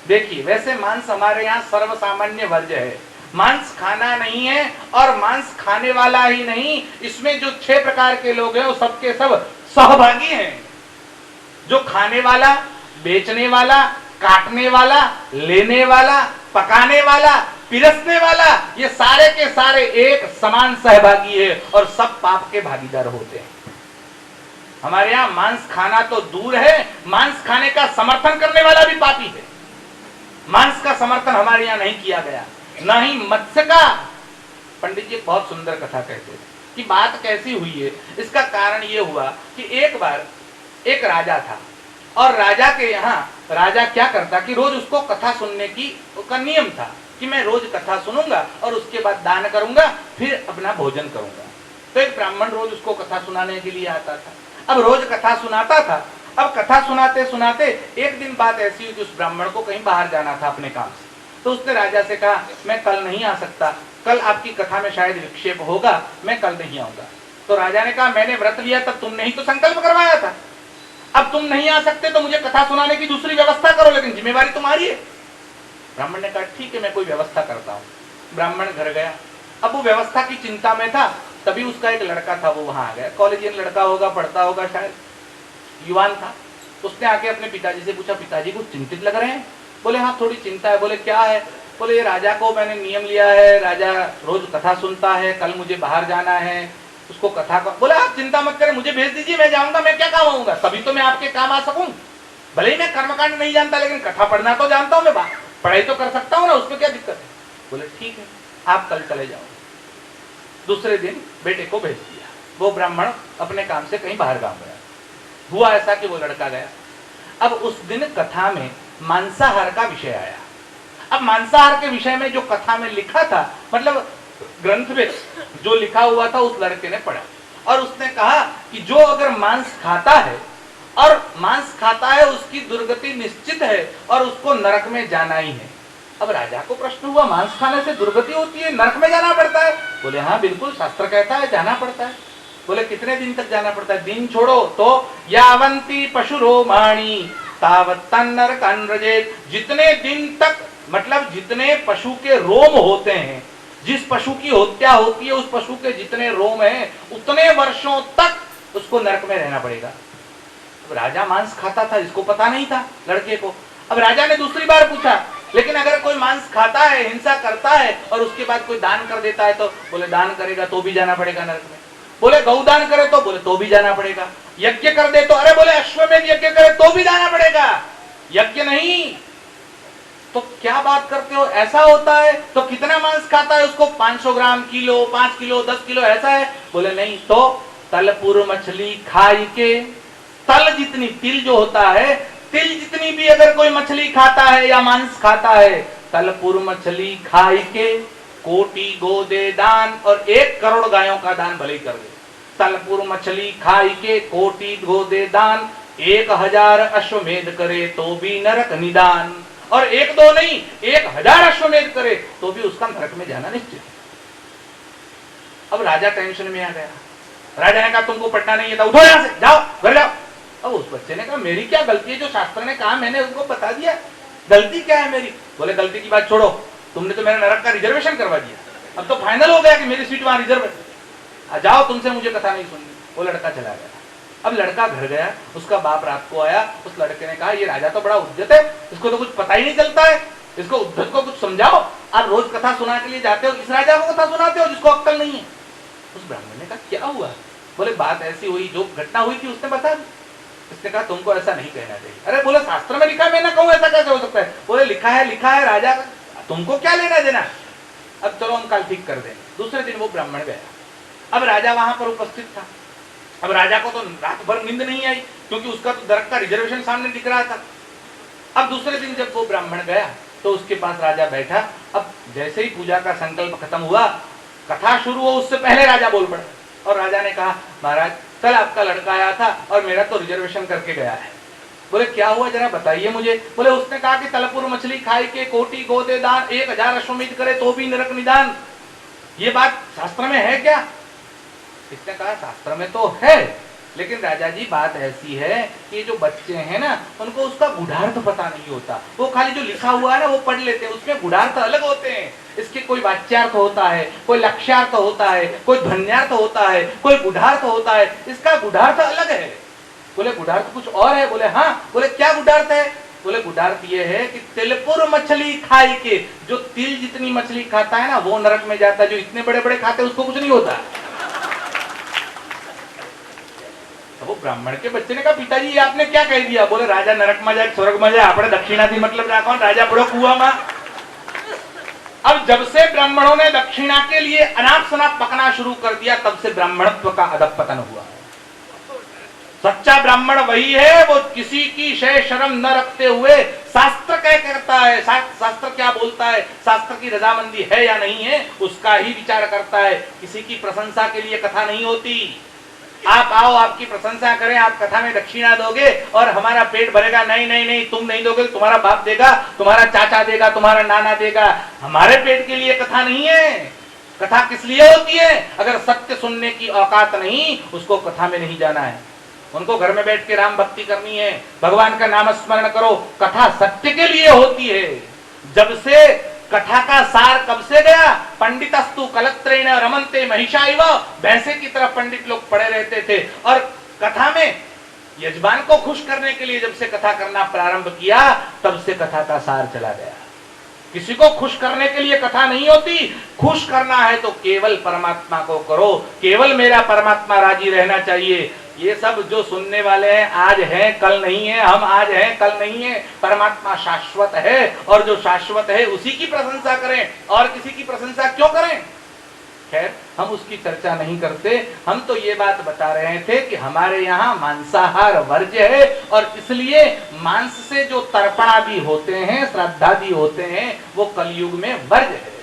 देखिए, वैसे मांस हमारे यहाँ सर्वसामान्य वर्ज्य है, मांस खाना नहीं है। और मांस खाने वाला ही नहीं, इसमें जो 6 प्रकार के लोग हैं वो सबके सब सहभागी हैं। जो खाने वाला, बेचने वाला, काटने वाला, लेने वाला, पकाने वाला, पिरसने वाला, ये सारे के सारे एक समान सहभागी है और सब पाप के भागीदार होते हैं। हमारे यहाँ मांस खाना तो दूर है, मांस खाने का समर्थन करने वाला भी पापी है। मांस का समर्थन हमारे यहाँ नहीं किया गया, न ही मत्स्य का। पंडित जी बहुत सुंदर कथा कहते हैं कि बात कैसी हुई है। इसका कारण ये हुआ कि एक बार एक राजा था और राजा के यहाँ राजा क्या करता कि रोज उसको कथा सुनने की का नियम था कि मैं रोज कथा सुनूंगा और उसके बाद दान करूंगा, फिर अपना भोजन करूंगा। तो एक ब्राह्मण रोज उसको कथा सुनाने के लिए आता था। अब रोज कथा सुनाता था। अब कथा सुनाते सुनाते एक दिन बात ऐसी हुई कि उस ब्राह्मण को कहीं बाहर जाना था अपने काम से। तो उसने राजा से कहा मैं कल नहीं आ सकता, कल आपकी कथा में शायद विक्षेप होगा, मैं कल नहीं आऊंगा। तो राजा ने कहा मैंने व्रत लिया तब तुमने ही तो संकल्प करवाया था, अब तुम नहीं आ सकते तो मुझे कथा सुनाने की दूसरी व्यवस्था करो, लेकिन जिम्मेवारी तुम्हारी है। ब्राह्मण ने कहा ठीक है मैं कोई व्यवस्था करता हूँ। ब्राह्मण घर गया। अब वो व्यवस्था की चिंता में था, तभी उसका एक लड़का था वो वहां आ गया। कॉलेजियन लड़का होगा, पढ़ता होगा शायद, युवान था। उसने आके अपने पिताजी से पूछा पिताजी कुछ चिंतित लग रहे हैं? बोले हाँ थोड़ी चिंता है। बोले क्या है? बोले ये राजा को मैंने नियम लिया है, राजा रोज कथा सुनता है, कल मुझे बाहर जाना है, उसको कथा का। बोले आप चिंता मत करें, मुझे भेज दीजिए, मैं जाऊंगा, मैं क्या काम आऊंगा, तभी तो मैं आपके काम आ सकूं। भले ही मैं कर्मकांड नहीं जानता लेकिन कथा पढ़ना तो जानता हूं, मैं पढ़ाई तो कर सकता हूं ना, उसमें क्या दिक्कत है। बोले ठीक है आप कल चले जाओ। दूसरे दिन बेटे को भेज दिया। वो ब्राह्मण अपने काम से कहीं बाहर गांव गया। हुआ ऐसा कि वो लड़का गया। अब उस दिन कथा में मांसाहार का विषय आया। अब मांसाहार के विषय में जो कथा में लिखा था, मतलब ग्रंथ में जो लिखा हुआ था, उस लड़के ने पढ़ा और उसने कहा कि जो अगर मांस खाता है और मांस खाता है उसकी दुर्गति निश्चित है और उसको नरक में जाना ही है। अब राजा को प्रश्न हुआ मांस खाने से दुर्गति होती है, नरक में जाना पड़ता है? बोले हाँ बिल्कुल, शास्त्र कहता है जाना पड़ता है। बोले कितने दिन तक जाना पड़ता है? दिन छोड़ो तो यावंती पशुरोमाणी तावत् तन्नरकं व्रजेत्। जितने दिन तक, मतलब जितने पशु के रोम होते हैं, जिस पशु की हत्या होती है उस पशु के जितने रोम हैं उतने वर्षों तक उसको नरक में रहना पड़ेगा। अब राजा मांस खाता था, इसको पता नहीं था लड़के को। अब राजा ने दूसरी बार पूछा लेकिन अगर कोई मांस खाता है, हिंसा करता है और उसके बाद कोई दान कर देता है तो? बोले दान करेगा तो भी जाना पड़ेगा नरक में। बोले गौदान करे तो? बोले तो भी जाना पड़ेगा। यज्ञ कर दे तो? अरे बोले अश्वमेध यज्ञ करे तो भी जाना पड़ेगा। यज्ञ नहीं तो क्या बात करते हो, ऐसा होता है? तो कितना मांस खाता है उसको 500 ग्राम, किलो, 5 किलो, 10 किलो ऐसा है? बोले नहीं। तो तलपुर मछली खाई के, तल जितनी, तिल जो होता है, तिल जितनी भी अगर कोई मछली खाता है या मांस खाता है, तलपुर मछली खाई के कोटि गो दे दान, और 1 करोड़ गायों का दान भले ही कर दे। तलपुर मछली खाई के कोटि गो दे दान, 1000 अश्वमेध करे तो भी नरक निदान। और 1-2 नहीं, 1000 अश्वमेध करे तो भी उसका नरक में जाना निश्चित है। अब राजा टेंशन में आ गया। राजा ने कहा तुमको पढ़ना नहीं है, उठो यहां से, जाओ घर जाओ। अब उस बच्चे ने कहा मेरी क्या गलती है, जो शास्त्र ने कहा मैंने उनको बता दिया, गलती क्या है मेरी? बोले गलती की बात छोड़ो, तुमने तो मेरा नरक का रिजर्वेशन करवा दिया, अब तो फाइनल हो गया कि मेरी सीट वहां रिजर्व है, जाओ तुमसे मुझे कथा नहीं सुननी। वो लड़का चला गया। अब लड़का घर गया, उसका बाप रात को आया। उस लड़के ने कहा ये राजा तो बड़ा उद्यत है, इसको तो कुछ पता ही नहीं चलता है, इसको उद्धत को कुछ समझाओ। आप रोज कथा सुना के लिए जाते हो, इस राजा को कथा सुनाते हो जिसको अक्कल नहीं है। उस ब्राह्मण ने कहा क्या हुआ? बोले बात ऐसी हुई, जो घटना हुई थी उसने बता दी। उसने कहा तुमको ऐसा नहीं कहना चाहिए। अरे बोले शास्त्र में लिखा है, मैं ना कहूं ऐसा कैसे हो सकता है? बोले लिखा है राजा, तुमको क्या लेना देना? अब चलो हम कल ठीक कर दें। दूसरे दिन वो ब्राह्मण गया। अब राजा वहां पर उपस्थित था। अब राजा को तो रात भर नींद नहीं आई क्योंकि उसका तो नरक का रिजर्वेशन सामने दिख रहा था। अब दूसरे दिन जब वो ब्राह्मण गया तो उसके पास राजा बैठा। अब जैसे ही पूजा का संकल्प खत्म हुआ, कथा शुरू हो उससे पहले राजा बोल पड़ा। और राजा ने कहा महाराज कल आपका लड़का आया था और मेरा तो रिजर्वेशन करके गया है। बोले क्या हुआ जरा बताइए मुझे। बोले उसने कहा कि तलपुर मछली खाई के कोटि गोदे दान 1000 अश्वमेध करे तो भी नरक निदान। ये बात शास्त्र में है क्या? इसने कहा शास्त्र में तो है, लेकिन राजा जी बात ऐसी है कि जो बच्चे हैं ना उनको उसका गुढ़ार्थ पता नहीं होता। वो खाली जो लिखा हुआ है ना वो पढ़ लेते हैं, उसमें गुढ़ार्थ अलग होते हैं। इसके कोई वाच्यार्थ होता है, कोई लक्ष्यार्थ होता है, कोई ध्वन्यार्थ होता है, कोई गुढ़ार्थ होता है। इसका गुढ़ार्थ अलग है। बोले गुढ़ार्थ कुछ और है? बोले हाँ। बोले क्या गुढ़ार्थ है? बोले गुढ़ार्थ ये है कि तिलपुर मछली खाई के, जो तिल जितनी मछली खाता है ना वो नरक में जाता है, जो इतने बड़े बड़े खाते हैं उसको कुछ नहीं होता। वो ब्राह्मण के बच्चे ने कहा पिताजी ये आपने क्या कह दिया? बोले राजा नरक में जाए स्वर्ग में जाए आपने दक्षिणा थी मतलब राखो राजा बड़ो कुआ में। अब जब से ब्राह्मणों ने दक्षिणा के लिए अनाप शनाप पकना शुरू कर दिया तब से ब्राह्मणत्व का अधपतन हुआ। सच्चा ब्राह्मण वही है वो किसी की शय शर्म न रखते हुए शास्त्र क्या कहता है, शास्त्र क्या बोलता है, शास्त्र की रजामंदी है या नहीं है उसका ही विचार करता है। किसी की प्रशंसा के लिए कथा नहीं होती। आप आओ आपकी प्रशंसा करें, आप कथा में दक्षिणा दोगे और हमारा पेट भरेगा। नहीं नहीं नहीं तुम नहीं दोगे, तुम्हारा बाप देगा, तुम्हारा चाचा देगा, तुम्हारा नाना देगा। हमारे पेट के लिए कथा नहीं है। कथा किस लिए होती है? अगर सत्य सुनने की औकात नहीं उसको कथा में नहीं जाना है। उनको घर में बैठ के राम भक्ति करनी है, भगवान का नाम स्मरण करो। कथा सत्य के लिए होती है। जब से कथा का सार कब से गया? पंडितस्तु कलत्रेण रमन्ते महिषाइव। भैंसे की तरह पंडित लोग पड़े रहते थे और कथा में यजमान को खुश करने के लिए जब से कथा करना प्रारंभ किया तब से कथा का सार चला गया। किसी को खुश करने के लिए कथा नहीं होती। खुश करना है तो केवल परमात्मा को करो, केवल मेरा परमात्मा राजी रहना चाहिए। ये सब जो सुनने वाले हैं आज हैं कल नहीं है, हम आज हैं कल नहीं है। परमात्मा शाश्वत है और जो शाश्वत है उसी की प्रशंसा करें और किसी की प्रशंसा क्यों करें? खैर हम उसकी चर्चा नहीं करते। हम तो ये बात बता रहे थे कि हमारे यहाँ मांसाहार वर्ज्य है और इसलिए मांस से जो तर्पणा भी होते हैं, श्राद्धादि होते हैं वो कलयुग में वर्ज्य है।